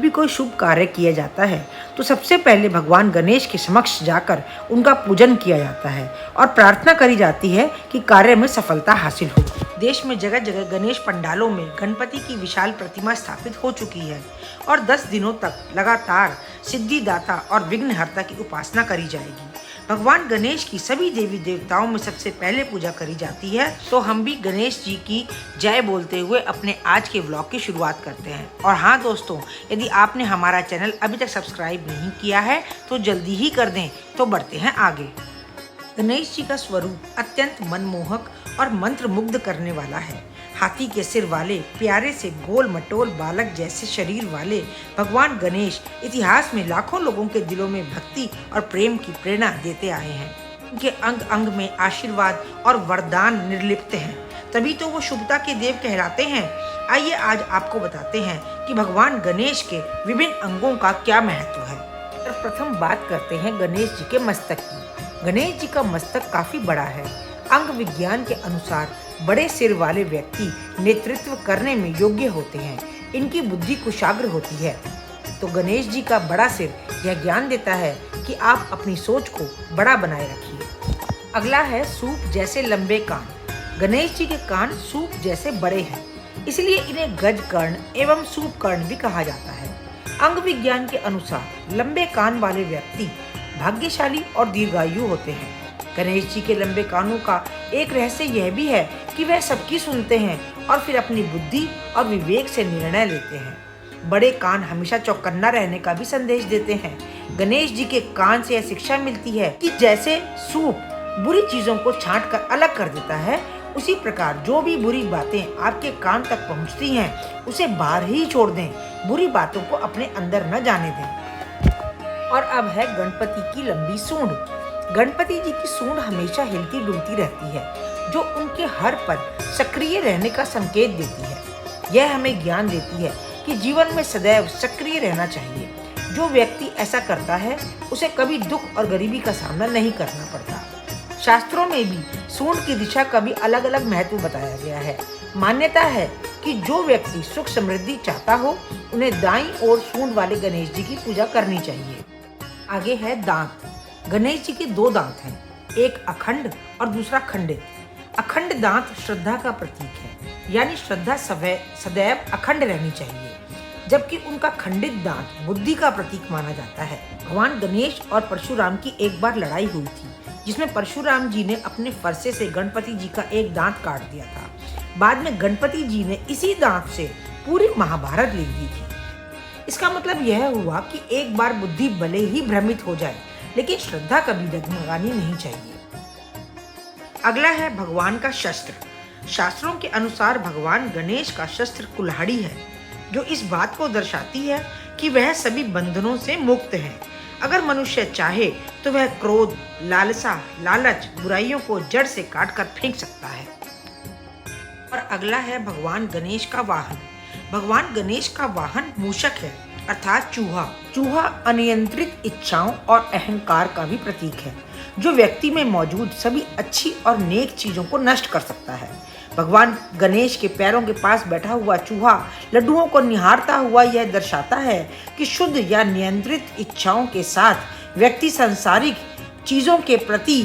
भी कोई शुभ कार्य किया जाता है तो सबसे पहले भगवान गणेश के समक्ष जाकर उनका पूजन किया जाता है और प्रार्थना करी जाती है कि कार्य में सफलता हासिल हो। देश में जगह जगह गणेश पंडालों में गणपति की विशाल प्रतिमा स्थापित हो चुकी है और 10 दिनों तक लगातार सिद्धिदाता और विघ्नहर्ता की उपासना करी जाएगी। भगवान गणेश की सभी देवी देवताओं में सबसे पहले पूजा करी जाती है, तो हम भी गणेश जी की जय बोलते हुए अपने आज के व्लॉग की शुरुआत करते हैं। और हाँ दोस्तों, यदि आपने हमारा चैनल अभी तक सब्सक्राइब नहीं किया है तो जल्दी ही कर दें। तो बढ़ते हैं आगे। गणेश जी का स्वरूप अत्यंत मनमोहक और मंत्र मुग्ध करने वाला है। हाथी के सिर वाले प्यारे से गोल मटोल बालक जैसे शरीर वाले भगवान गणेश इतिहास में लाखों लोगों के दिलों में भक्ति और प्रेम की प्रेरणा देते आए हैं। उनके अंग अंग में आशीर्वाद और वरदान निर्लिप्त हैं, तभी तो वो शुभता के देव कहलाते हैं। आइए आज आपको बताते हैं कि भगवान गणेश के विभिन्न अंगों का क्या महत्व है। प्रथम बात करते हैं गणेश जी के मस्तक की। गणेश जी का मस्तक काफी बड़ा है। अंग विज्ञान के अनुसार बड़े सिर वाले व्यक्ति नेतृत्व करने में योग्य होते हैं। इनकी बुद्धि कुशाग्र होती है। तो गणेश जी का बड़ा सिर यह ज्ञान देता है कि आप अपनी सोच को बड़ा बनाए रखिए। अगला है सूप जैसे लंबे कान। गणेश जी के कान सूप जैसे बड़े हैं, इसलिए इन्हें गज कर्ण एवं सूप कर्ण भी कहा जाता है। अंग विज्ञान के अनुसार लंबे कान वाले व्यक्ति भाग्यशाली और दीर्घायु होते हैं। गणेश जी के लंबे कानों का एक रहस्य यह भी है कि वह सबकी सुनते हैं और फिर अपनी बुद्धि और विवेक से निर्णय लेते हैं। बड़े कान हमेशा चौकन्ना रहने का भी संदेश देते हैं। गणेश जी के कान से यह शिक्षा मिलती है कि जैसे सूप बुरी चीजों को छांट कर अलग कर देता है, उसी प्रकार जो भी बुरी बातें आपके कान तक पहुंचती हैं उसे बाहर ही छोड़ दें, बुरी बातों को अपने अंदर न जाने दें। और अब है गणपति की लंबी सूंड। गणपति जी की सूंड हमेशा हिलती डुलती रहती है, जो उनके हर पल सक्रिय रहने का संकेत देती है। यह हमें ज्ञान देती है कि जीवन में सदैव सक्रिय रहना चाहिए। जो व्यक्ति ऐसा करता है उसे कभी दुख और गरीबी का सामना नहीं करना पड़ता। शास्त्रों में भी सूंड की दिशा का भी अलग अलग महत्व बताया गया है। मान्यता है कि जो व्यक्ति सुख समृद्धि चाहता हो उन्हें दाईं ओर सूंड वाले गणेश जी की पूजा करनी चाहिए। आगे है दांत। गणेश जी के 2 दांत हैं, एक अखंड और दूसरा खंडित। अखंड दांत श्रद्धा का प्रतीक है, यानी श्रद्धा सदैव अखंड रहनी चाहिए, जबकि उनका खंडित दांत बुद्धि का प्रतीक माना जाता है। भगवान गणेश और परशुराम की एक बार लड़ाई हुई थी, जिसमें परशुराम जी ने अपने फरसे से गणपति जी का एक दांत काट दिया था। बाद में गणपति जी ने इसी दांत से पूरी महाभारत लिख दी थी। इसका मतलब यह हुआ कि एक बार बुद्धि भले ही भ्रमित हो जाए, लेकिन श्रद्धा कभी डगमगानी नहीं चाहिए। अगला है भगवान का शस्त्र। शास्त्रों के अनुसार भगवान गणेश का शस्त्र कुल्हाड़ी है, जो इस बात को दर्शाती है कि वह सभी बंधनों से मुक्त है। अगर मनुष्य चाहे तो वह क्रोध, लालसा, लालच, बुराइयों को जड़ से काट कर फेंक सकता है। और अगला है भगवान गणेश का वाहन। भगवान गणेश का वाहन मूषक है, अर्थात चूहा। चूहा अनियंत्रित इच्छाओं और अहंकार का भी प्रतीक है, जो व्यक्ति में मौजूद सभी अच्छी और नेक चीजों को नष्ट कर सकता है। भगवान गणेश के पैरों के पास बैठा हुआ चूहा लड्डुओं को निहारता हुआ यह दर्शाता है कि शुद्ध या नियंत्रित इच्छाओं के साथ व्यक्ति सांसारिक चीजों के प्रति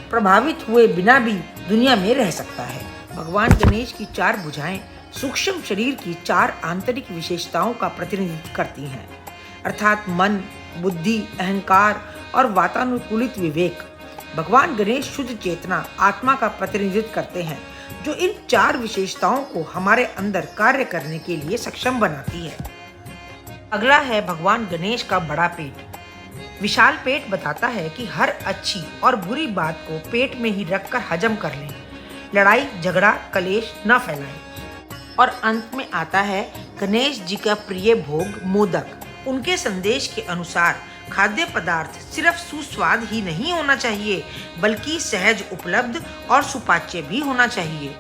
प्रभावित हुए बिना भी दुनिया में रह सकता है। भगवान गणेश की 4 भुजाएं सूक्ष्म शरीर की 4 आंतरिक विशेषताओं का प्रतिनिधित्व करती हैं, अर्थात मन, बुद्धि, अहंकार और वातानुकूलित विवेक। भगवान गणेश शुद्ध चेतना, आत्मा का प्रतिनिधित्व करते हैं, जो इन 4 विशेषताओं को हमारे अंदर कार्य करने के लिए सक्षम बनाती है। अगला है भगवान गणेश का बड़ा पेट। विशाल पेट बताता है कि हर अच्छी और बुरी बात को पेट में ही रखकर हजम कर लें, लड़ाई झगड़ा कलेश न फैलाएं। और अंत में आता है गणेश जी का प्रिय भोग मोदक। उनके संदेश के अनुसार खाद्य पदार्थ सिर्फ सुस्वाद ही नहीं होना चाहिए, बल्कि सहज उपलब्ध और सुपाच्य भी होना चाहिए।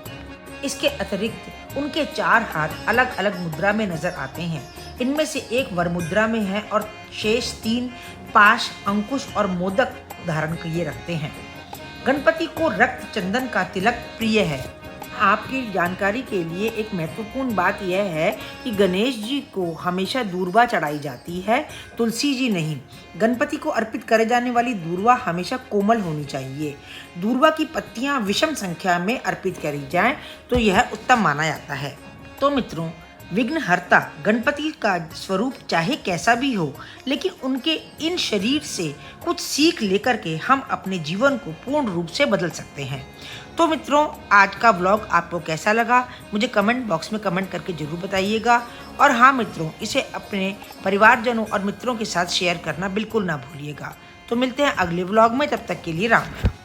इसके अतिरिक्त उनके 4 हाथ अलग अलग मुद्रा में नजर आते हैं। इनमें से एक वर मुद्रा में है और शेष 3 पाश, अंकुश और मोदक धारण किए रखते हैं। गणपति को रक्त चंदन का तिलक प्रिय है। आपकी जानकारी के लिए एक महत्वपूर्ण बात यह है कि गणेश जी को हमेशा दूर्वा चढ़ाई जाती है, तुलसी जी नहीं। गणपति को अर्पित करे जाने वाली दूर्वा हमेशा कोमल होनी चाहिए। दूर्वा की पत्तियां विषम संख्या में अर्पित करी जाएं तो यह उत्तम माना जाता है। तो मित्रों, विघ्नहर्ता गणपति का स्वरूप चाहे कैसा भी हो, लेकिन उनके इन शरीर से कुछ सीख लेकर के हम अपने जीवन को पूर्ण रूप से बदल सकते हैं। तो मित्रों, आज का व्लॉग आपको कैसा लगा मुझे कमेंट बॉक्स में कमेंट करके ज़रूर बताइएगा। और हाँ मित्रों, इसे अपने परिवारजनों और मित्रों के साथ शेयर करना बिल्कुल ना भूलिएगा। तो मिलते हैं अगले व्लॉग में, तब तक के लिए राम राम।